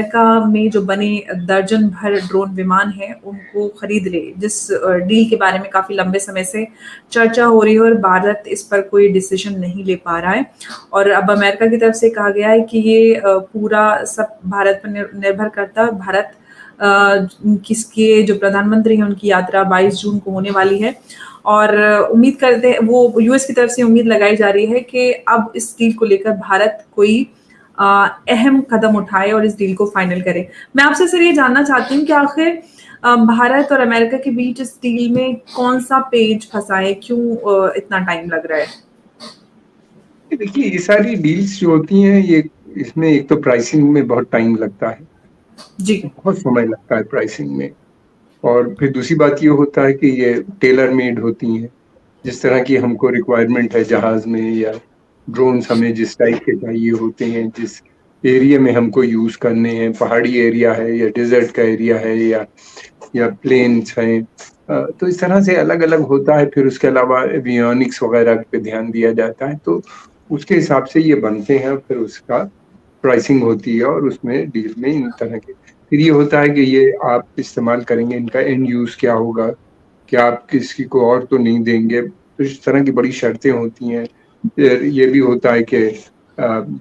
America में जो बने दर्जन भर ड्रोन विमान हैं, उनको खरीद ले, जिस डील के बारे में काफ़ी लंबे समय से चर्चा हो रही है और भारत इस पर कोई डिसीजन नहीं ले पा रहा है। और अब अमेरिका की तरफ से कहा गया है कि ये पूरा सब भारत पर निर्भर करता है। भारत किसके जो प्रधानमंत्री हैं, उनकी यात्रा 22 जून को होने वाली है और उम्मीद करते हैं, वो यूएस की तरफ से उम्मीद लगाई जा रही है कि अब इस डील को लेकर भारत कोई अ, अहम कदम उठाए और इस डील को फाइनल करे। मैं आपसे सर ये जानना चाहती हूँ कि आखिर भारत और अमेरिका के बीच इस डील में कौन-सा पेच फँसा है? क्यों इतना टाइम लग रहा है? देखिए, ये सारी डील्स जो होती हैं, ये इसमें एक तो प्राइसिंग में बहुत टाइम लगता है, जी। बहुत समय लगता है प्राइसिंग में। और फिर दूसरी बात ये होता है कि ये टेलर मेड होती हैं। जिस तरह की हमको रिक्वायरमेंट है जहाज में, या ड्रोन्स हमें जिस टाइप के चाहिए होते हैं, जिस एरिया में हमको यूज करने हैं, पहाड़ी एरिया है या डेजर्ट का एरिया है या प्लेन्स हैं, तो इस तरह से अलग अलग होता है। फिर उसके अलावा एवियोनिक्स वगैरह पे ध्यान दिया जाता है, तो उसके हिसाब से ये बनते हैं। फिर उसका प्राइसिंग होती है और उसमें डील में इन तरह के फिर ये होता है कि ये आप इस्तेमाल करेंगे, इनका एंड यूज क्या होगा, क्या आप किसी को और तो नहीं देंगे, तो इस तरह की बड़ी शर्तें होती हैं। फिर ये भी होता है कि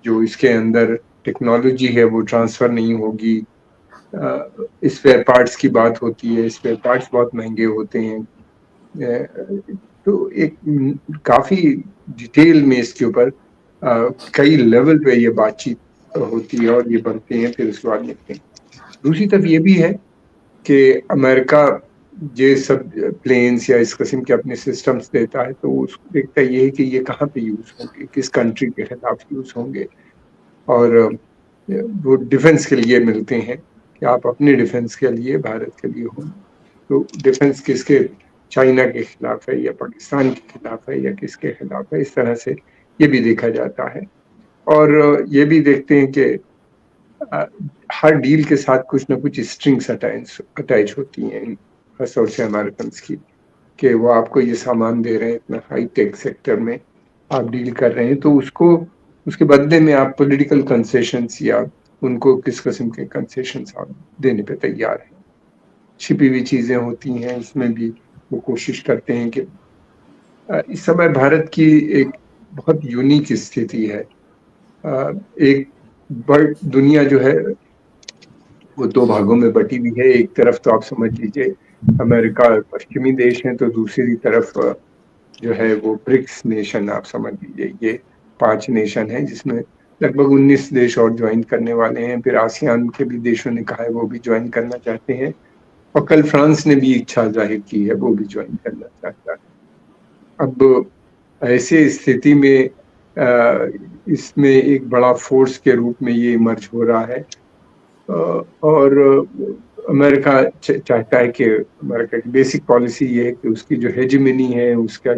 जो इसके अंदर टेक्नोलॉजी है वो ट्रांसफर नहीं होगी। स्पेयर पार्ट्स की बात होती है, स्पेयर पार्ट्स बहुत महंगे होते हैं। तो एक काफी डिटेल में इसके ऊपर कई लेवल पे ये बातचीत होती है और ये बनते हैं, फिर उसके बाद मिलते हैं। दूसरी तरफ ये भी है कि अमेरिका ये सब प्लेन्स या इस किस्म के अपने सिस्टम्स देता है, तो उसको देखता ये है कि ये कहाँ पे यूज होंगे, किस कंट्री के खिलाफ यूज होंगे। और वो डिफेंस के लिए मिलते हैं कि आप अपने डिफेंस के लिए, भारत के लिए हो, तो डिफेंस किसके, चाइना के खिलाफ है या पाकिस्तान के खिलाफ है या किसके खिलाफ है, इस तरह से ये भी देखा जाता है। और ये भी देखते हैं कि अ, हर डील के साथ कुछ ना कुछ स्ट्रिंग्स अटैच होती हैं, खासतौर से अमेरिकन की, कि वो आपको ये सामान दे रहे हैं इतना हाई टेक सेक्टर में आप डील कर रहे हैं, तो उसको उसके बदले में आप पॉलिटिकल कंसेशंस या उनको किस किस्म के कंसेशंस आप देने पे तैयार हैं। छिपी हुई चीजें होती हैं, इसमें भी वो कोशिश करते हैं कि इस समय भारत की एक बहुत यूनिक स्थिति है। एक बड़ दुनिया जो है वो दो भागों में बटी हुई है। एक तरफ तो आप समझ लीजिए अमेरिका और पश्चिमी देश हैं, तो दूसरी तरफ जो है वो ब्रिक्स नेशन आप समझ लीजिए, ये 5 नेशन है जिसमें लगभग 19 देश और ज्वाइन करने वाले हैं। फिर आसियान के भी देशों ने कहा है वो भी ज्वाइन करना चाहते हैं, और कल फ्रांस ने भी इच्छा जाहिर की है, वो भी ज्वाइन करना चाहता है। अब ऐसे स्थिति में इसमें एक बड़ा फोर्स के रूप में ये इमर्ज हो रहा है। और अमेरिका चाहता है कि अमेरिका की बेसिक पॉलिसी ये है कि उसकी जो हेजिमनी है, उसका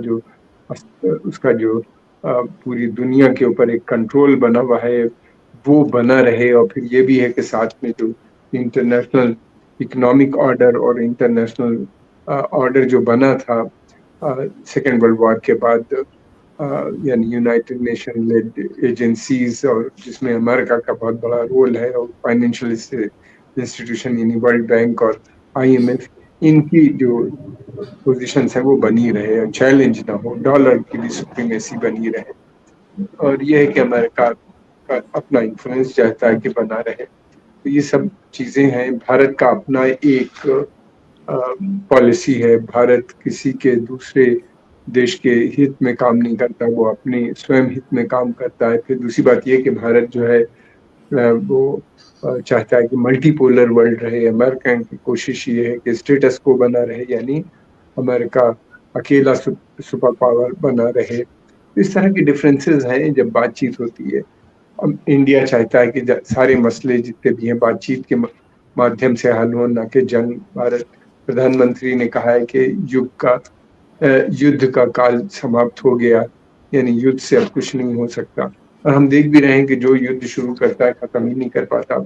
जो पूरी दुनिया के ऊपर एक कंट्रोल बना हुआ है वो बना रहे। और फिर ये भी है कि साथ में जो इंटरनेशनल इकोनॉमिक ऑर्डर और इंटरनेशनल ऑर्डर जो बना था सेकेंड वर्ल्ड वॉर के बाद, यानी यूनाइटेड नेशन लेड एजेंसीज, और जिसमें अमेरिका का बहुत बड़ा रोल है, और फाइनेंशियल इंस्टीट्यूशन यानी वर्ल्ड बैंक और आईएमएफ, इनकी जो पोजीशंस है वो बनी रहे और चैलेंज ना हो, डॉलर की भी सुप्रीमेसी बनी रहे। और ये है कि अमेरिका का अपना इन्फ्लुएंस चाहता है कि बना रहे। तो ये सब चीजें हैं। भारत का अपना एक पॉलिसी है, भारत किसी के दूसरे देश के हित में काम नहीं करता, वो अपने स्वयं हित में काम करता है। फिर दूसरी बात ये कि भारत जो है वो चाहता है कि मल्टीपोलर वर्ल्ड रहे। अमेरिका की कोशिश ये है कि स्टेटस को बना रहे, यानी अमेरिका अकेला सुपर पावर बना रहे। इस तरह की डिफरेंसेस हैं जब बातचीत होती है। अब इंडिया चाहता है कि सारे मसले जितने भी हैं बातचीत के माध्यम से हल हो, ना कि जंग। भारत प्रधानमंत्री ने कहा है कि युद्ध का काल समाप्त हो गया, यानी युद्ध से अब कुछ नहीं हो सकता। और हम देख भी रहे हैं कि जो युद्ध शुरू करता है खत्म ही नहीं कर पाता।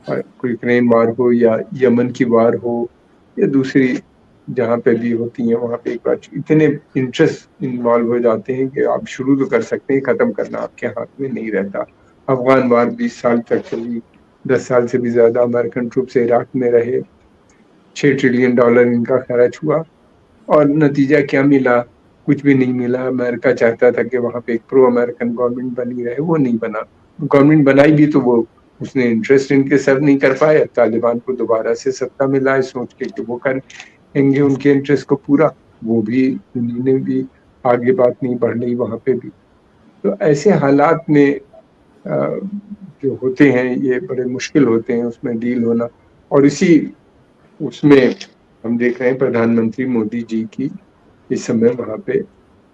कोई यूक्रेन वार हो या यमन की वार हो या दूसरी जहाँ पे भी होती है, वहां पे एक बार इतने इंटरेस्ट इन्वॉल्व हो जाते हैं कि आप शुरू तो कर सकते हैं, खत्म करना आपके हाथ में नहीं रहता। अफगान वार 20 साल तक चली, 10 साल से भी ज़्यादा अमेरिकन ट्रूप्स इराक में रहे, $6 ट्रिलियन इनका खर्च हुआ और नतीजा क्या मिला? कुछ भी नहीं मिला। अमेरिका चाहता था कि वहाँ पे एक प्रो अमेरिकन गवर्नमेंट बनी रहे, वो नहीं बना। गवर्नमेंट बनाई भी तो वो उसने इंटरेस्ट इनके सर्व नहीं कर पाए। तालिबान को दोबारा से सत्ता मिला है सोच के कि वो करेंगे उनके इंटरेस्ट को पूरा, वो भी उन्होंने भी आगे बात नहीं बढ़ रही वहाँ पे भी। तो ऐसे हालात में जो होते हैं ये बड़े मुश्किल होते हैं उसमें डील होना। और इसी उसमें हम देख रहे हैं प्रधानमंत्री मोदी जी की इस समय वहाँ पे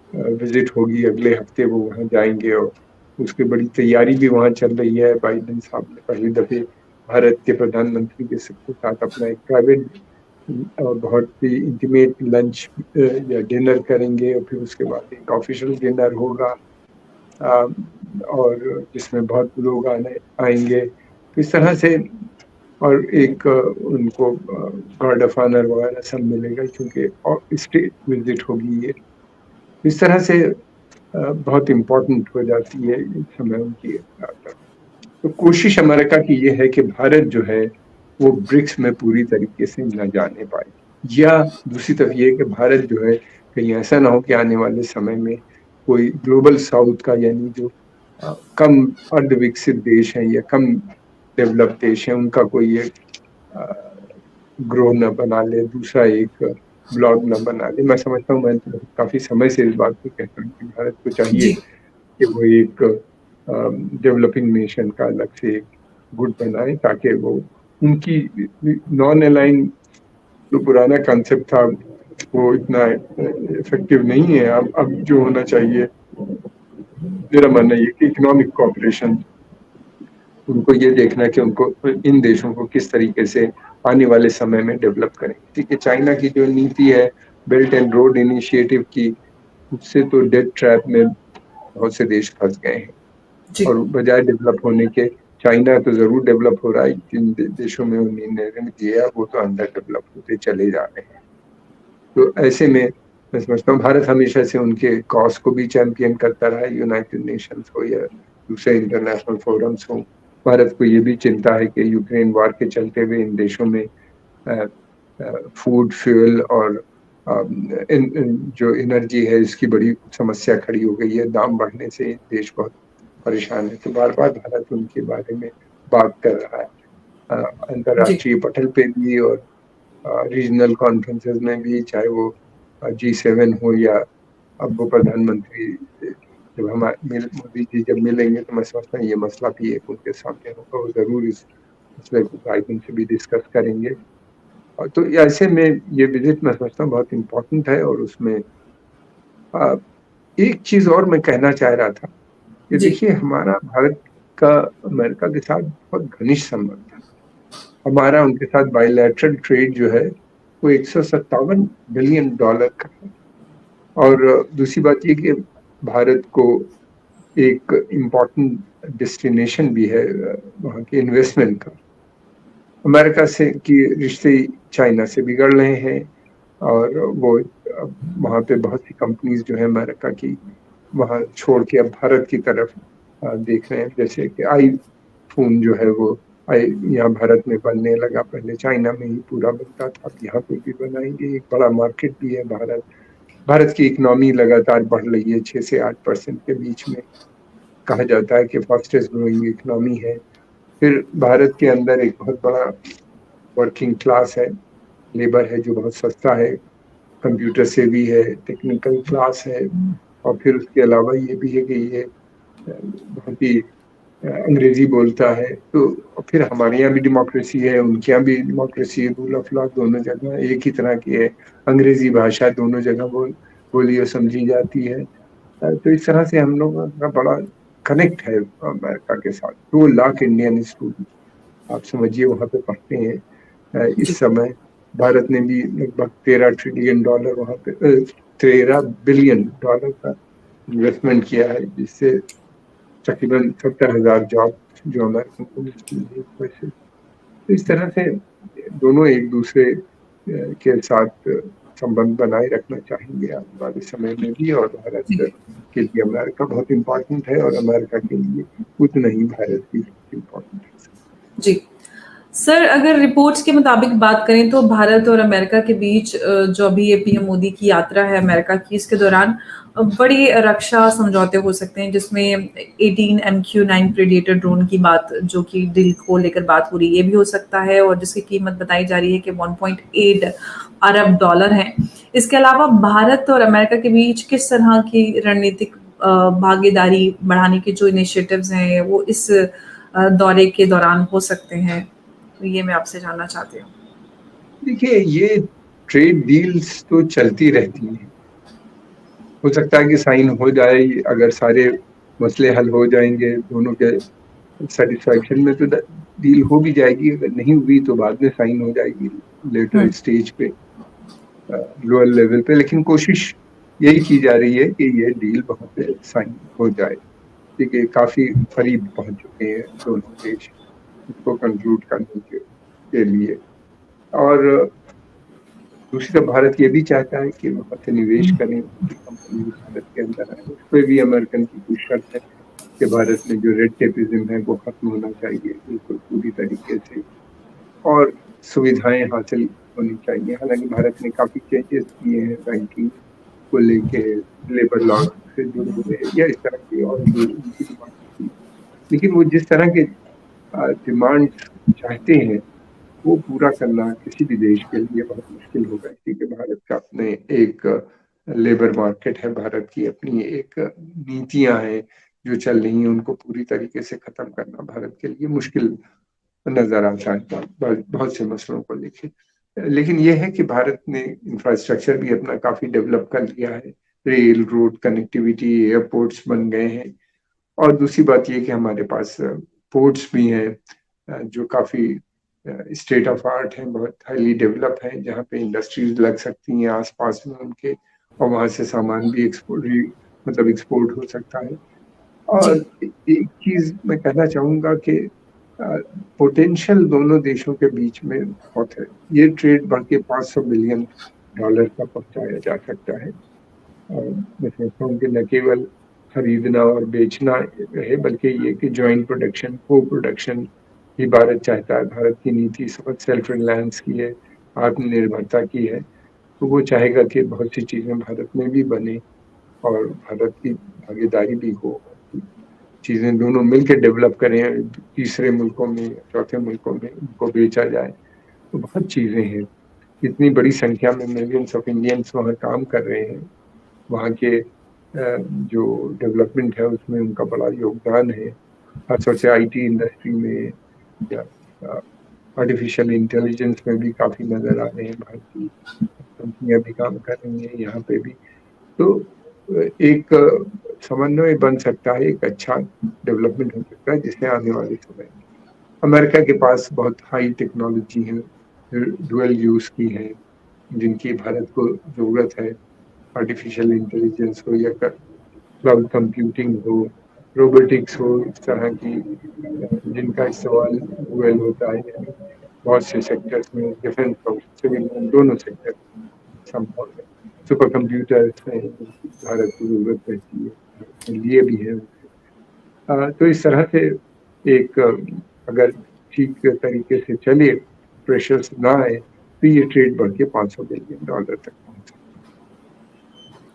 विजिट होगी, अगले हफ्ते वो वहाँ जाएंगे और उसकी बड़ी तैयारी भी वहाँ चल रही है। बाइडेन साहब ने पहली दफे भारत के प्रधानमंत्री के साथ अपना एक प्राइवेट और बहुत ही इंटीमेट लंच या डिनर करेंगे और फिर उसके बाद एक ऑफिशियल डिनर होगा और जिसमें बहुत लोग आने आएंगे। तो इस तरह से और एक उनको गार्ड ऑफ ऑनर वगैरह सब मिलेगा क्योंकि और स्टेट विजिट होगी ये। इस तरह से बहुत इम्पोर्टेंट हो जाती है इस समय उनकी यात्रा। तो कोशिश अमेरिका की ये है कि भारत जो है वो ब्रिक्स में पूरी तरीके से न जाने पाए, या दूसरी तरफ ये कि भारत जो है कहीं ऐसा ना हो कि आने वाले समय में कोई ग्लोबल साउथ का यानी जो कम अर्धविकसित देश है या कम डेवलप देश है उनका कोई एक ग्रोह न बना ले, दूसरा एक ब्लॉक न बना ले। मैं समझता हूँ, मैं तो काफी समय से इस बात को कहता हूँ कि भारत को चाहिए जी। कि वो एक डेवलपिंग नेशन का अलग से एक गुट बनाए ताकि वो उनकी नॉन अलाइन जो पुराना कॉन्सेप्ट था वो इतना इफेक्टिव नहीं है। अब जो होना चाहिए मेरा मानना ये कि इकोनॉमिक कॉपरेशन, उनको ये देखना कि उनको इन देशों को किस तरीके से आने वाले समय में डेवलप करें। ठीक है, चाइना की जो नीति है बेल्ट एंड रोड इनिशिएटिव की, उससे तो डेथ ट्रैप में बहुत से देश फंस गए हैं जी। और बजाय डेवलप होने के, चाइना तो जरूर डेवलप हो रहा है, जिन देशों में उन्होंने ऋण दिया वो तो अंडर डेवलप होते चले जा रहे हैं। तो ऐसे में मैं समझता हूँ भारत हमेशा से उनके कॉज को भी चैंपियन करता रहा है, यूनाइटेड नेशंस हो या दूसरे इंटरनेशनल फोरम्स हो। भारत को ये भी चिंता है कि यूक्रेन वार के चलते हुए इन देशों में फूड, फ्यूल और जो एनर्जी है इसकी बड़ी समस्या खड़ी हो गई है। दाम बढ़ने से देश बहुत परेशान है, तो बार बार भारत उनके बारे में बात कर रहा है जी। अंतर्राष्ट्रीय पटल पे भी और रीजनल कॉन्फ्रेंसेस में भी, चाहे वो G7 हो या अब वो प्रधानमंत्री जब हमारे मोदी जी जब मिलेंगे तो मैं समझता हूँ ये मसला भी एक उनके सामने होगा, वो जरूर इस मसले को बाइडेन से भी डिस्कस करेंगे। और तो ऐसे में ये विजिट मैं समझता हूँ बहुत इम्पोर्टेंट है। और उसमें एक चीज और मैं कहना चाह रहा था कि जी। देखिए हमारा भारत का अमेरिका के साथ बहुत घनिष्ठ संबंध है। हमारा उनके साथ बायलैटरल ट्रेड जो है वो $157 बिलियन का है। और दूसरी बात ये कि भारत को एक इम्पोर्टेंट डेस्टिनेशन भी है वहाँ के इन्वेस्टमेंट का। अमेरिका से की रिश्ते चाइना से बिगड़ रहे हैं और वो वहाँ पे बहुत सी कंपनीज जो है अमेरिका की वहाँ छोड़ के अब भारत की तरफ देख रहे हैं। जैसे कि आईफोन जो है वो यहाँ भारत में बनने लगा, पहले चाइना में ही पूरा बनता था, अब यहाँ पे भी बनाएंगे। एक बड़ा मार्केट भी है भारत। भारत की इकोनॉमी लगातार बढ़ रही है 6 से 8% के बीच में, कहा जाता है कि फास्टेस्ट ग्रोइंग इकोनॉमी है। फिर भारत के अंदर एक बहुत बड़ा वर्किंग क्लास है, लेबर है जो बहुत सस्ता है, कंप्यूटर से भी है, टेक्निकल क्लास है। और फिर उसके अलावा ये भी है कि ये बहुत ही अंग्रेजी बोलता है। तो फिर हमारे यहाँ भी डेमोक्रेसी है, उनके यहाँ भी डेमोक्रेसी है, रूल ऑफ लॉ दोनों जगह एक ही तरह की है, अंग्रेजी भाषा दोनों जगह बोली और समझी जाती है। तो इस तरह से हम लोगों का बड़ा कनेक्ट है अमेरिका के साथ। 2 लाख इंडियन स्टूडेंट आप समझिए वहाँ पे पढ़ते हैं इस जी। समय। भारत ने भी लगभग $13 ट्रिलियन वहाँ पे $13 बिलियन का इन्वेस्टमेंट किया है, जिससे तकरीबन 70,000 जॉब जो अमेरिकन को मिलती है वैसे। तो इस तरह से दोनों एक दूसरे के साथ संबंध बनाए रखना चाहेंगे आने वाले समय में भी। और भारत जी। के लिए अमेरिका बहुत इम्पोर्टेंट है और अमेरिका के लिए उतना ही भारत भी इम्पोर्टेंट है। जी। सर, अगर रिपोर्ट्स के मुताबिक बात करें तो भारत और अमेरिका के बीच जो अभी ये पीएम मोदी की यात्रा है अमेरिका की, इसके दौरान बड़ी रक्षा समझौते हो सकते हैं, जिसमें 18 MQ-9 प्रेडेटर ड्रोन की बात, जो कि डील को लेकर बात हो रही है, ये भी हो सकता है, और जिसकी कीमत बताई जा रही है कि 1.8 अरब डॉलर है। इसके अलावा भारत और अमेरिका के बीच किस तरह की रणनीतिक भागीदारी बढ़ाने के जो इनिशिएटिव्स हैं, वो इस दौरे के दौरान हो सकते हैं? तो ये मैं आपसे जानना चाहती हूँ। देखिए, ये ट्रेड डील्स तो चलती रहती हैं। हो सकता है कि साइन हो जाए, अगर सारे मसले हल हो जाएँगे दोनों के सैटिस्फैक्शन में तो डील हो भी जाएगी, अगर नहीं हुई तो बाद में साइन हो जाएगी लेटर स्टेज पे, लोअर लेवल पे। लेकिन कोशिश यही की जा रही है कि ये डील बहुत साइन हो जाए, क्योंकि काफ़ी करीब पहुँच चुके हैं दोनों देश इसको कंक्लूड करने के लिए। और दूसरी तरफ भारत ये भी चाहता है कि वहाँ से निवेश करें, उनकी कंपनी भारत के अंदर आए। उस पे भी अमेरिकन की कुछ शर्त है कि भारत में जो रेड टेपिज्म है वो खत्म होना चाहिए बिल्कुल पूरी तरीके से, और सुविधाएं हासिल होनी चाहिए। हालांकि भारत ने काफी चेंजेस किए हैं बैंकिंग को लेके, लेबर लॉ से जुड़े हुए या इस तरह की और जो उनकी डिमांड थी, लेकिन वो जिस तरह के डिमांड चाहते हैं वो पूरा करना किसी भी देश के लिए बहुत मुश्किल होगा, क्योंकि भारत का अपने एक लेबर मार्केट है, भारत की अपनी एक नीतियां हैं जो चल रही हैं, उनको पूरी तरीके से खत्म करना भारत के लिए मुश्किल नजर आता है बहुत से मसलों को लेके। लेकिन यह है कि भारत ने इंफ्रास्ट्रक्चर भी अपना काफी डेवलप कर लिया है, रेल रोड कनेक्टिविटी, एयरपोर्ट्स बन गए हैं, और दूसरी बात यह कि हमारे पास पोर्ट्स भी हैं जो काफी स्टेट ऑफ आर्ट हैं, बहुत हाईली डेवलप हैं, जहाँ पे इंडस्ट्रीज लग सकती हैं आसपास में उनके, और वहां से सामान भी एक्सपोर्ट हो सकता है। जी। और एक चीज मैं कहना चाहूंगा कि पोटेंशियल दोनों देशों के बीच में बहुत है। ये ट्रेड बढ़ के $500 बिलियन का पहुंचाया जा सकता है। मैं समझता हूँ कि न केवल खरीदना और बेचना है, बल्कि ये कि जॉइंट प्रोडक्शन, को प्रोडक्शन भी भारत चाहता है। भारत की नीति बहुत सेल्फ रिलायंस की है, आत्मनिर्भरता की है, तो वो चाहेगा कि बहुत सी चीजें भारत में भी बने और भारत की भागीदारी भी हो, चीजें दोनों मिलकर डेवलप करें, तीसरे मुल्कों में, चौथे मुल्कों में उनको बेचा जाए। तो बहुत चीजें हैं, इतनी बड़ी संख्या में मिलियंस ऑफ इंडियंस वहाँ काम कर रहे हैं, वहाँ के जो डेवलपमेंट है उसमें उनका बड़ा योगदान है, खासतौर से आईटी इंडस्ट्री में या आर्टिफिशियल इंटेलिजेंस में भी काफी नजर आ रहे हैं, भारतीय कंपनियां भी काम कर रही हैं यहाँ पे भी। तो एक समन्वय बन सकता है, एक अच्छा डेवलपमेंट हो सकता है, जिससे आने वाले समय में अमेरिका के पास बहुत हाई टेक्नोलॉजी है, डुअल यूज की है, जिनकी भारत को जरूरत है। आर्टिफिशियल इंटेलिजेंस हो या क्लाउड कंप्यूटिंग हो, रोबोटिक्स हो, इस तरह की जिनका इस्तेमाल डुअल होता है बहुत से सेक्टर्स में, डिफेंस हो, सिविल, दोनों सेक्टर संभव है। सुपर कंप्यूटर्स हैं, भारत की जरूरत रहती है, भारत के लिए भी है। तो इस तरह से एक अगर ठीक तरीके से चले, प्रेशर्स ना आए, तो ये ट्रेड बढ़ के $500 बिलियन तक पहुंच सकता है।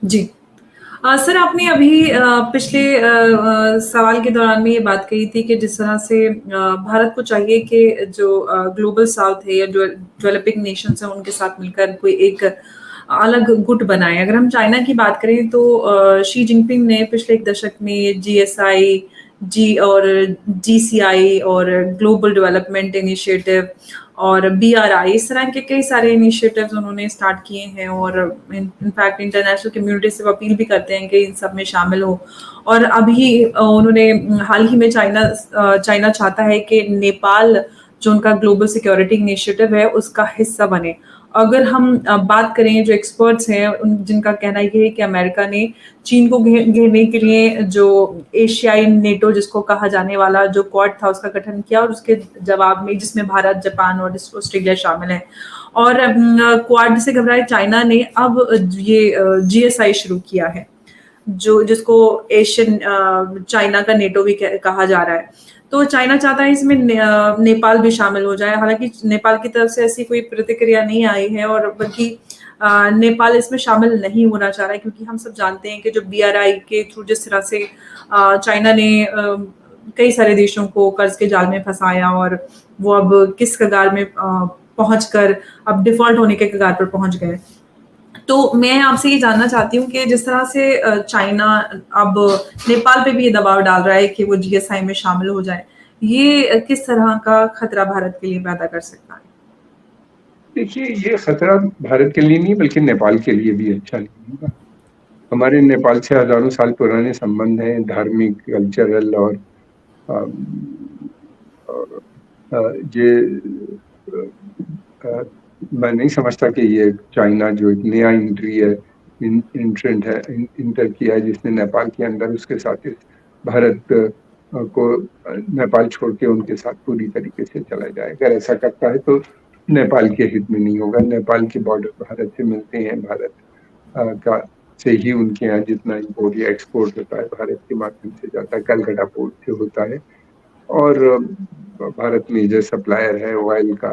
जी। सर, आपने अभी पिछले सवाल के दौरान में ये बात कही थी कि जिस तरह से भारत को चाहिए कि जो ग्लोबल साउथ है या जो डेवलपिंग नेशंस हैं उनके साथ मिलकर कोई एक अलग गुट बनाए। अगर हम चाइना की बात करें तो शी जिनपिंग ने पिछले 1 दशक में जीएसआई और जीसीआई और ग्लोबल डेवलपमेंट इनिशिएटिव और बीआरआई, इस तरह के कई सारे इनिशिएटिव्स उन्होंने स्टार्ट किए हैं, और इनफैक्ट इंटरनेशनल कम्युनिटी से अपील भी करते हैं कि इन सब में शामिल हो। और अभी उन्होंने हाल ही में चाइना चाहता है कि नेपाल जो उनका ग्लोबल सिक्योरिटी इनिशिएटिव है उसका हिस्सा बने। अगर हम बात करें, जो एक्सपर्ट्स हैं जिनका कहना ये है कि अमेरिका ने चीन को घेरने के लिए जो एशियाई नेटो जिसको कहा जाने वाला जो क्वाड था उसका गठन किया, और उसके जवाब में जिसमें भारत, जापान और ऑस्ट्रेलिया शामिल है। और क्वाड से घबराए चाइना ने अब ये जीएसआई शुरू किया है, जो जिसको एशियन चाइना का नेटो भी कहा जा रहा है। तो चाइना चाहता है इसमें नेपाल भी शामिल हो जाए। हालाँकि नेपाल की तरफ से ऐसी कोई प्रतिक्रिया नहीं आई है और बल्कि नेपाल इसमें शामिल नहीं होना चाह रहा है, क्योंकि हम सब जानते हैं कि जो बीआरआई के थ्रू जिस तरह से चाइना ने कई सारे देशों को कर्ज के जाल में फँसाया और वो अब किस कगार में पहुँचकर अब डिफ़ॉल्ट होने के कगार पर पहुँच गए। तो मैं आपसे ये जानना चाहती हूँ कि जिस तरह से चाइना अब नेपाल पे भी ये दबाव डाल रहा है कि वो जीएसआई में शामिल हो जाए, ये किस तरह का खतरा भारत के लिए पैदा कर सकता है? देखिए, ये खतरा भारत के लिए नहीं बल्कि नेपाल के लिए भी अच्छा नहीं होगा। हमारे नेपाल से हज़ारों साल पुराने संबंध हैं, धार्मिक, कल्चरल और ये मैं नहीं समझता कि ये चाइना जो एक नया एंट्री है, एंट्रेंट है, इंटर किया है जिसने नेपाल के अंदर, उसके साथ इस भारत को नेपाल छोड़ के उनके साथ पूरी तरीके से चला जाए। अगर ऐसा करता है तो नेपाल के हित में नहीं होगा। नेपाल के बॉर्डर भारत से मिलते हैं, भारत का से ही उनके यहाँ जितना इम्पोर्ट या एक्सपोर्ट होता है भारत के माध्यम से जाता है, कलकत्ता पोर्ट से होता है। और भारत मेजर सप्लायर है ऑयल का,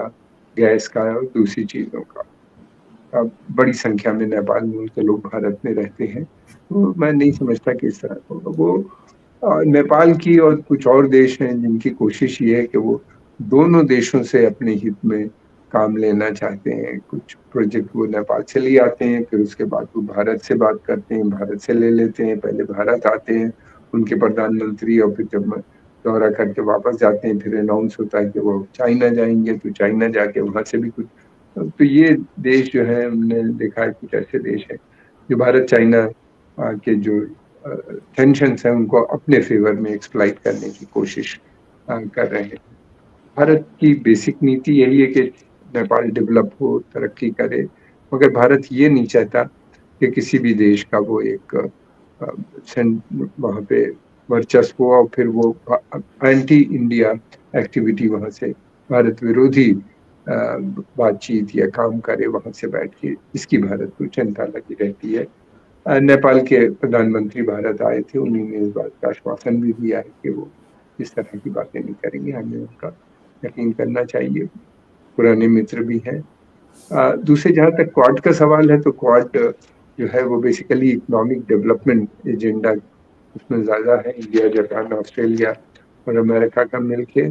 गैस का और दूसरी चीज़ों का। बड़ी संख्या में नेपाल मूल के लोग भारत में रहते हैं, तो मैं नहीं समझता कि इस तरह होगा। वो नेपाल की और कुछ और देश हैं जिनकी कोशिश ये है कि वो दोनों देशों से अपने हित में काम लेना चाहते हैं। कुछ प्रोजेक्ट वो नेपाल से ले आते हैं, फिर उसके बाद वो भारत से बात करते हैं, भारत से ले लेते हैं, पहले भारत आते हैं उनके प्रधानमंत्री और फिर जब दौरा करके वापस जाते हैं, फिर अनाउंस होता है कि वो चाइना जाएंगे, तो चाइना जाके वहाँ से भी कुछ। तो ये देश जो है, हमने देखा है कुछ ऐसे देश हैं जो भारत चाइना के जो टेंशन्स हैं उनको अपने फेवर में एक्सप्लॉइट करने की कोशिश कर रहे हैं। भारत की बेसिक नीति यही है कि नेपाल डेवलप हो, तरक्की करे, मगर भारत ये नहीं चाहता कि किसी भी देश का वो एक वहाँ पे वर्चस्व हो और फिर वो एंटी इंडिया एक्टिविटी वहाँ से, भारत विरोधी बातचीत या काम करे वहाँ से बैठ के, इसकी भारत को चिंता लगी रहती है। नेपाल के प्रधानमंत्री भारत आए थे, उन्होंने इस बात का आश्वासन भी दिया है कि वो इस तरह की बातें नहीं करेंगे, हमें उनका यकीन करना चाहिए, पुराने मित्र भी हैं। दूसरे जहाँ तक क्वाड का सवाल है, तो क्वाड जो है वो बेसिकली इकोनॉमिक डेवलपमेंट एजेंडा उसमें ज़्यादा है। इंडिया, जापान, ऑस्ट्रेलिया और अमेरिका का मिलके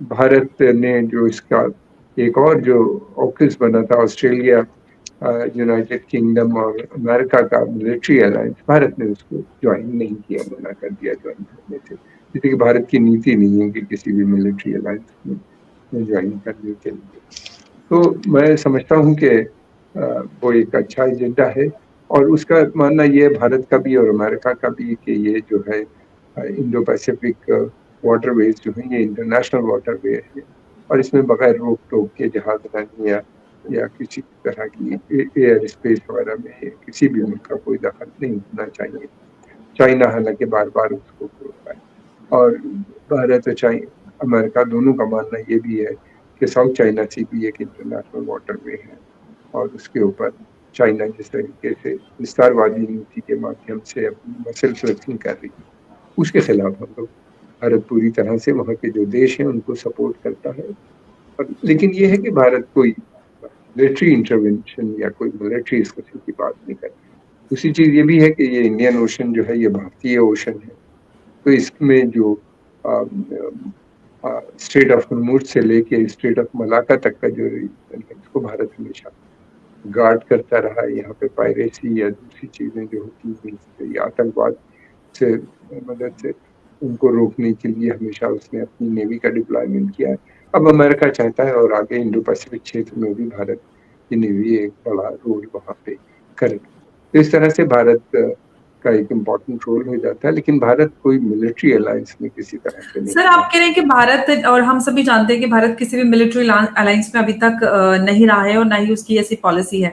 भारत ने जो इसका एक और जो ऑक्स बना था, ऑस्ट्रेलिया, यूनाइटेड किंगडम और अमेरिका का मिलिट्री अलायंस, भारत ने उसको ज्वाइन नहीं किया, मना कर दिया ज्वाइन करने से। जैसे कि भारत की नीति नहीं है कि किसी भी मिलिट्री अलायंस में ज्वाइन करने के लिए। तो मैं समझता हूँ कि वो एक अच्छा एजेंडा है और उसका मानना ये है भारत का भी और अमेरिका का भी कि ये जो है इंडो पैसिफिक वाटरवेज जो है ये इंटरनेशनल वाटरवे है और इसमें बगैर रोक टोक के जहाज रन या किसी तरह की एयर स्पेस वगैरह में किसी भी मुल्क का कोई दखल नहीं होना चाहिए। चाइना हालांकि बार बार उसको रोकता है और भारत और अमेरिका दोनों का मानना ये भी है कि साउथ चाइना सी भी एक इंटरनेशनल वाटरवे है और उसके ऊपर चाइना जिस तरीके से विस्तारवादी नीति के माध्यम से अपनी मसल फ्लेक्सिंग कर रही है, उसके खिलाफ हम लोग, भारत पूरी तरह से वहाँ के जो देश हैं उनको सपोर्ट करता है। और लेकिन ये है कि भारत कोई मिलिट्री इंटरवेंशन या कोई मिलिट्री डिस्कशन की बात नहीं करता। दूसरी चीज़ ये भी है कि ये इंडियन ओशन जो है ये भारतीय ओशन है, तो इसमें जो स्ट्रेट ऑफ हॉर्मुज से लेके स्ट्रेट ऑफ मलाक्का तक का जो रीजन है इसको भारत हमेशा गार्ड करता रहा है। यहाँ पे पायरेसी या दूसरी चीज़ें जो होती हैं या आतंकवाद से मदद से उनको रोकने के लिए हमेशा उसने अपनी नेवी का डिप्लॉयमेंट किया है। अब अमेरिका चाहता है और आगे इंडो पैसिफिक क्षेत्र में भी भारत की नेवी एक बड़ा रोल वहाँ पे करे। तो इस तरह से भारत का एक इम्पोर्टेंट रोल हो जाता है, लेकिन भारत कोई मिलिट्री अलायंस में किसी तरह से नहीं। सर, आप कह रहे हैं कि भारत, और हम सभी जानते हैं कि भारत किसी भी मिलिट्री अलायंस में अभी तक नहीं रहा है और ना ही उसकी ऐसी पॉलिसी है।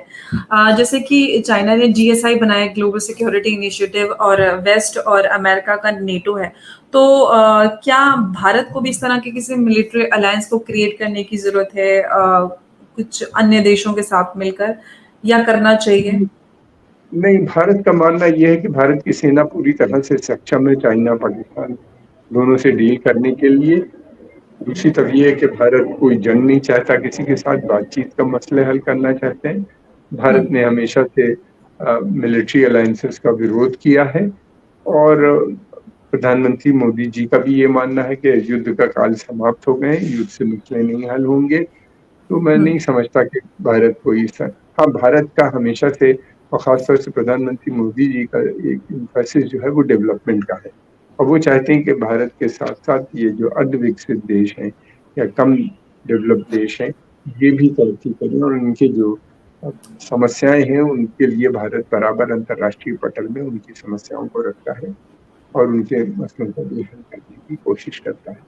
जैसे कि चाइना ने जीएसआई बनाया, ग्लोबल सिक्योरिटी इनिशिएटिव, और वेस्ट और अमेरिका का नेटो है। तो क्या भारत को भी इस तरह के किसी मिलिट्री अलायंस को क्रिएट करने की जरूरत है कुछ अन्य देशों के साथ मिलकर, या करना चाहिए? नहीं, भारत का मानना यह है कि भारत की सेना पूरी तरह से सक्षम है चाइना, पाकिस्तान दोनों से डील करने के लिए। दूसरी तरफ ये है कि भारत कोई जंग नहीं चाहता किसी के साथ, बातचीत का मसले हल करना चाहते हैं। भारत हुँ। ने हमेशा से मिलिट्री अलायंसेस का विरोध किया है और प्रधानमंत्री मोदी जी का भी ये मानना है कि युद्ध का काल समाप्त हो गए, युद्ध से मसले नहीं हल होंगे। तो मैं हुँ। नहीं समझता कि भारत को इस हाँ, भारत का हमेशा से और ख़ास तौर से प्रधानमंत्री मोदी जी का एक एम्फेसिस जो है वो डेवलपमेंट का है। और वो चाहते हैं कि भारत के साथ-साथ ये जो अर्धविकसित देश हैं या कम डेवलप्ड देश हैं, ये भी तरक्की करें और उनके जो समस्याएँ हैं, उनके लिए भारत बराबर अंतर्राष्ट्रीय पटल में उनकी समस्याओं को रखता है और उनके मसलों का भी हल करने की कोशिश करता है।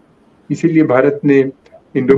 इसीलिए भारत ने इंडो